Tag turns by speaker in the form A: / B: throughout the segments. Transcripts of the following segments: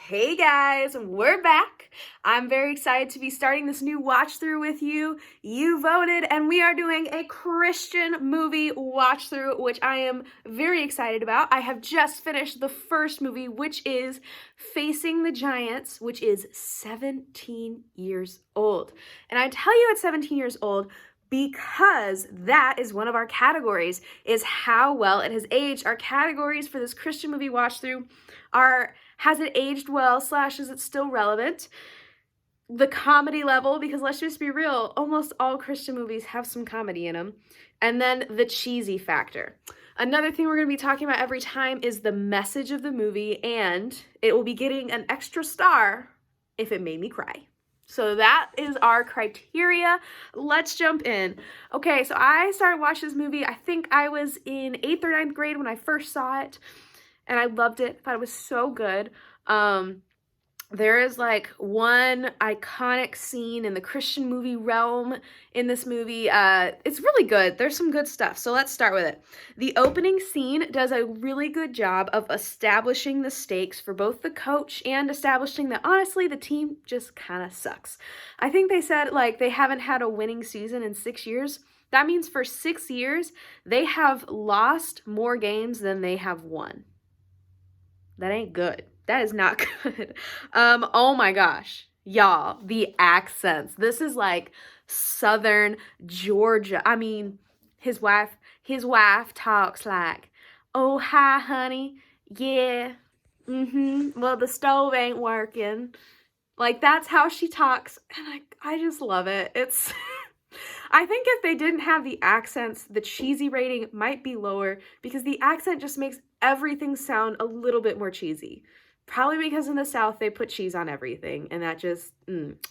A: Hey guys, we're back. I'm very excited to be starting this new watch through with you. You voted, and we are doing a Christian movie watch through, which I am very excited about. I have just finished the first movie, which is Facing the Giants, which is 17 years old. And I tell you it's 17 years old because that is one of our categories, is how well it has aged. Our categories for this Christian movie watch through are: has it aged well / is it still relevant? The comedy level, because let's just be real, almost all Christian movies have some comedy in them. And then the cheesy factor. Another thing we're going to be talking about every time is the message of the movie, and it will be getting an extra star if it made me cry. So that is our criteria. Let's jump in. Okay, so I started watching this movie, I think I was in 8th or 9th grade when I first saw it, and I loved it. I thought it was so good. There is like one iconic scene in the Christian movie realm in this movie. It's really good. There's some good stuff. So let's start with it. The opening scene does a really good job of establishing the stakes for both the coach and establishing that honestly the team just kind of sucks. I think they said like they haven't had a winning season in 6 years. That means for 6 years they have lost more games than they have won. That ain't good. That is not good. Oh my gosh. Y'all, the accents. This is like Southern Georgia. I mean, his wife talks like, "Oh, hi, honey. Yeah. Well, the stove ain't working." Like, that's how she talks. And I just love it. It's I think if they didn't have the accents, the cheesy rating might be lower because the accent just makes everything sound a little bit more cheesy. Probably because in the South they put cheese on everything, and that just,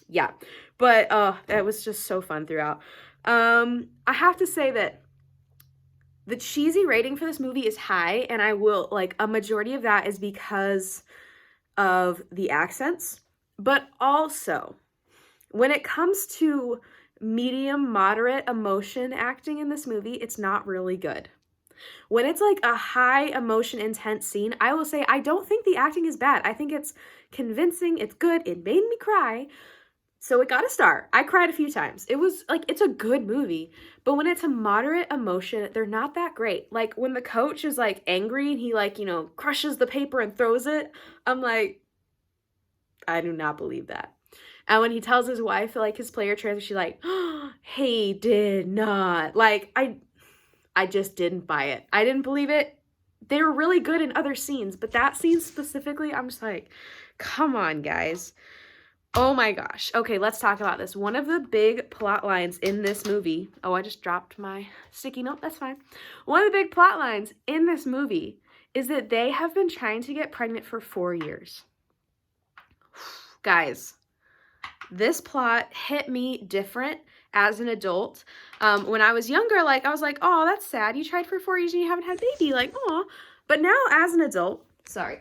A: yeah. But that was just so fun throughout. I have to say that the cheesy rating for this movie is high, and I will, like, a majority of that is because of the accents. But also, when it comes to medium, moderate emotion acting in this movie, it's not really good. When it's like a high emotion intense scene, I will say I don't think the acting is bad. I think it's convincing, it's good, it made me cry. So it got a star. I cried a few times. It was like, it's a good movie. But when it's a moderate emotion, they're not that great. Like when the coach is like angry and he like, crushes the paper and throws it, I'm like, I do not believe that. And when he tells his wife, like his player transfer, she's like, "Oh, he did not." Like, I just didn't buy it. I didn't believe it. They were really good in other scenes, but that scene specifically, I'm just like, come on, guys. Oh my gosh. Okay, let's talk about this. One of the big plot lines in this movie, oh, I just dropped my sticky note. That's fine. One of the big plot lines in this movie is that they have been trying to get pregnant for 4 years. Guys, this plot hit me different as an adult. When I was younger, like, I was like, oh, that's sad. You tried for 4 years and you haven't had a baby. Like, oh. But now as an adult, sorry,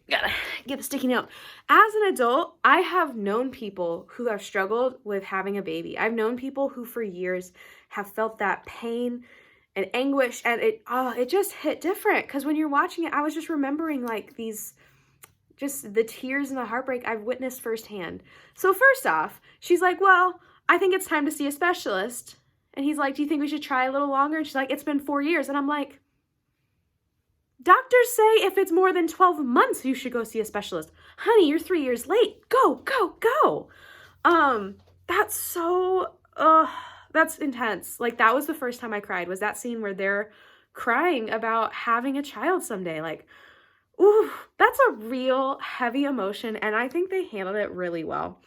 A: gotta get the sticky note. As an adult, I have known people who have struggled with having a baby. I've known people who for years have felt that pain and anguish, and it just hit different. Because when you're watching it, I was just remembering like these, just the tears and the heartbreak I've witnessed firsthand. So first off, she's like, well, I think it's time to see a specialist. And he's like, do you think we should try a little longer? And she's like, it's been 4 years. And I'm like, doctors say if it's more than 12 months, you should go see a specialist. Honey, you're 3 years late. Go. That's so, that's intense. Like, that was the first time I cried, was that scene where they're crying about having a child someday. Like, ooh, that's a real heavy emotion, and I think they handled it really well.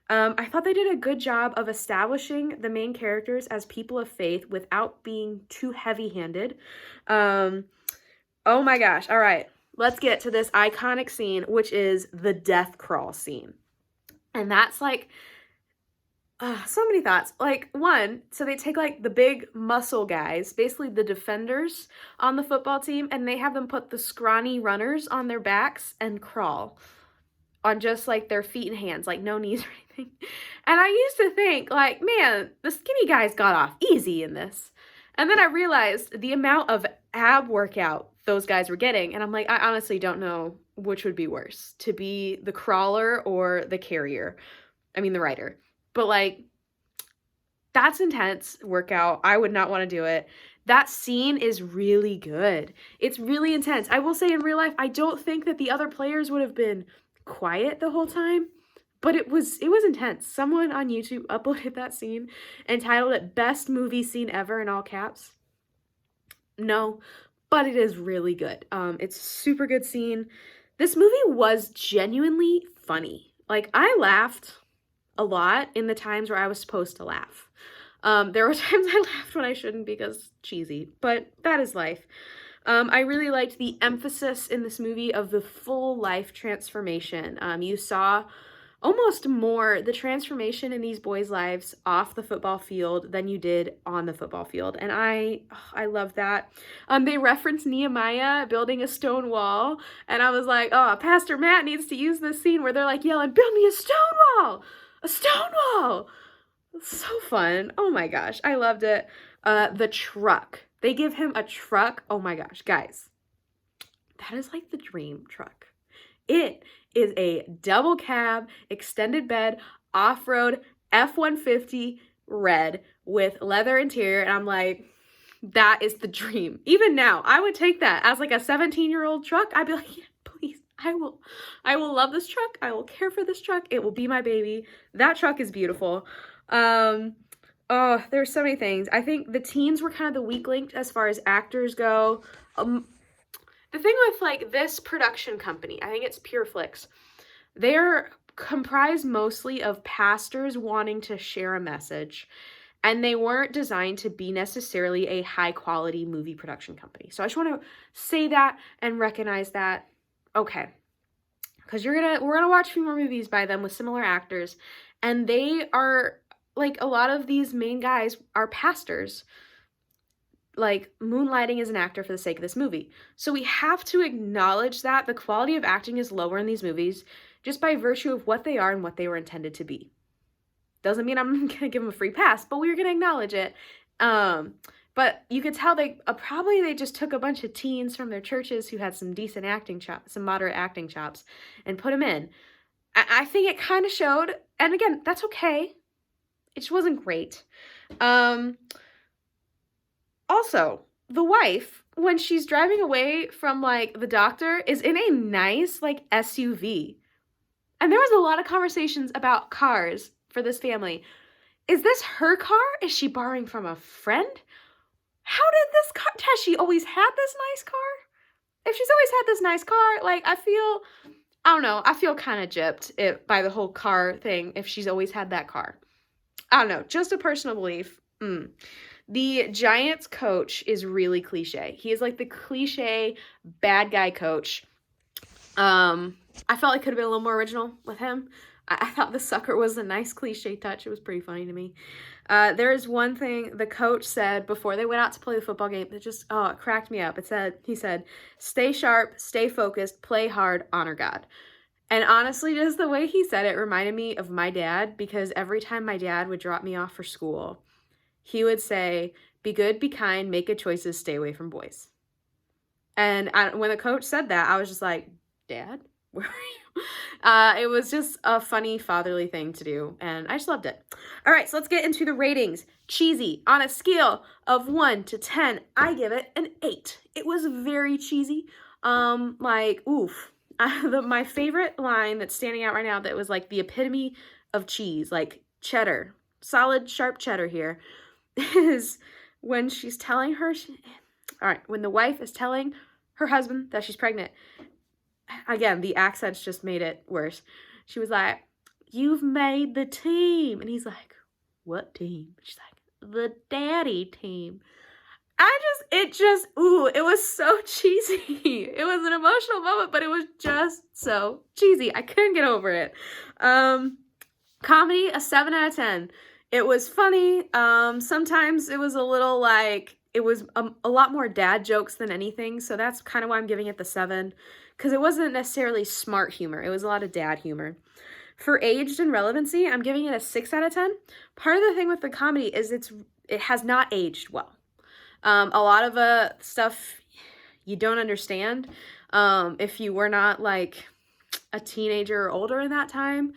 A: I thought they did a good job of establishing the main characters as people of faith without being too heavy-handed. Oh my gosh. All right, let's get to this iconic scene, which is the death crawl scene. And that's like, so many thoughts. Like, one, so they take like the big muscle guys, basically the defenders on the football team, and they have them put the scrawny runners on their backs and crawl on just like their feet and hands, like no knees or anything. And I used to think like, man, the skinny guys got off easy in this. And then I realized the amount of ab workout those guys were getting, and I'm like, I honestly don't know which would be worse, to be the crawler or the carrier. I mean, the writer. But like, that's intense workout. I would not want to do it. That scene is really good. It's really intense. I will say in real life, I don't think that the other players would have been quiet the whole time, but it was intense. Someone on YouTube uploaded that scene and titled it Best Movie Scene Ever in all caps. No, but it is really good. It's a super good scene. This movie was genuinely funny. Like, I laughed a lot in the times where I was supposed to laugh. There were times I laughed when I shouldn't because cheesy, but that is life. I really liked the emphasis in this movie of the full life transformation. You saw almost more the transformation in these boys' lives off the football field than you did on the football field. And I love that. They reference Nehemiah building a stone wall. And I was like, oh, Pastor Matt needs to use this scene where they're like yelling, build me a stone wall, a stone wall. So fun. Oh my gosh. I loved it. The truck. They give him a truck. Oh my gosh, guys. That is like the dream truck. It is a double cab, extended bed, off-road F-150 red with leather interior. And I'm like, that is the dream. Even now, I would take that as like a 17-year-old truck. I'd be like, yeah, please, I will love this truck. I will care for this truck. It will be my baby. That truck is beautiful. Oh, there's so many things. I think the teens were kind of the weak link as far as actors go. The thing with like this production company, I think it's PureFlix, they're comprised mostly of pastors wanting to share a message, and they weren't designed to be necessarily a high quality movie production company. So I just want to say that and recognize that. Okay. Because we're gonna watch a few more movies by them with similar actors, and they are like, a lot of these main guys are pastors, like moonlighting as an actor for the sake of this movie. So we have to acknowledge that the quality of acting is lower in these movies just by virtue of what they are and what they were intended to be. Doesn't mean I'm gonna give them a free pass, but we're gonna acknowledge it. But you could tell they probably they just took a bunch of teens from their churches who had some decent acting chops, some moderate acting chops, and put them in. I think it kind of showed, and again, that's okay. It just wasn't great. Also, the wife, when she's driving away from, like, the doctor, is in a nice, like, SUV. And there was a lot of conversations about cars for this family. Is this her car? Is she borrowing from a friend? How did this car... Has she always had this nice car? If she's always had this nice car, like, I don't know, I feel kind of gypped by the whole car thing if she's always had that car. I don't know, just a personal belief. The Giants coach is really cliche. He is like the cliche bad guy coach. I felt like it could have been a little more original with him. I thought the sucker was a nice cliche touch. It was pretty funny to me. There is one thing the coach said before they went out to play the football game that just, it cracked me up. He said, stay sharp, stay focused, play hard, honor God. And honestly, just the way he said it reminded me of my dad, because every time my dad would drop me off for school, he would say, be good, be kind, make good choices, stay away from boys. And when the coach said that, I was just like, Dad, where are you? It was just a funny fatherly thing to do, and I just loved it. All right, so let's get into the ratings. Cheesy. On a scale of 1 to 10, I give it an 8. It was very cheesy. Oof. My favorite line that's standing out right now that was like the epitome of cheese, like cheddar, solid, sharp cheddar here, is when she's telling her, when the wife is telling her husband that she's pregnant. Again, the accents just made it worse. She was like, you've made the team. And he's like, what team? She's like, the daddy team. It was so cheesy. It was an emotional moment, but it was just so cheesy. I couldn't get over it. Comedy, a 7 out of 10. It was funny. Sometimes it was a little like, it was a lot more dad jokes than anything. So that's kind of why I'm giving it the 7. Because it wasn't necessarily smart humor. It was a lot of dad humor. For aged and relevancy, I'm giving it a 6 out of 10. Part of the thing with the comedy is it has not aged well. A lot of stuff you don't understand. If you were not like a teenager or older in that time,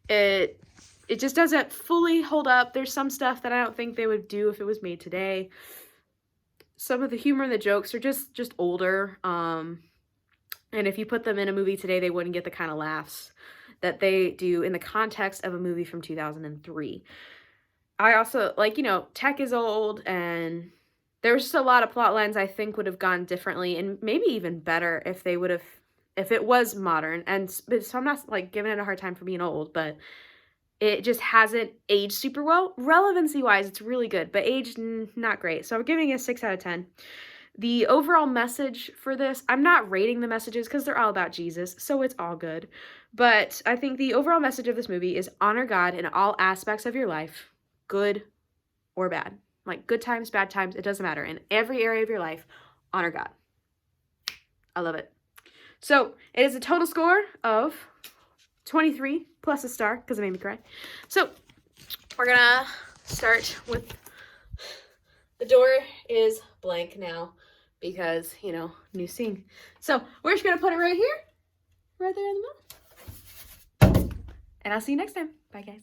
A: it just doesn't fully hold up. There's some stuff that I don't think they would do if it was made today. Some of the humor and the jokes are just older. And if you put them in a movie today, they wouldn't get the kind of laughs that they do in the context of a movie from 2003. I also, like, you know, tech is old, and there's just a lot of plot lines I think would have gone differently and maybe even better if they would have, if it was modern. And so I'm not, like, giving it a hard time for being old, but it just hasn't aged super well. Relevancy-wise, it's really good, but aged, not great. So I'm giving it a 6 out of 10. The overall message for this, I'm not rating the messages because they're all about Jesus, so it's all good. But I think the overall message of this movie is honor God in all aspects of your life, good or bad. Like good times, bad times, it doesn't matter. In every area of your life, honor God. I love it. So it is a total score of 23 plus a star because it made me cry. So we're gonna start with, the door is blank now because, you know, new scene. So we're just gonna put it right here, right there in the middle. And I'll see you next time. Bye, guys.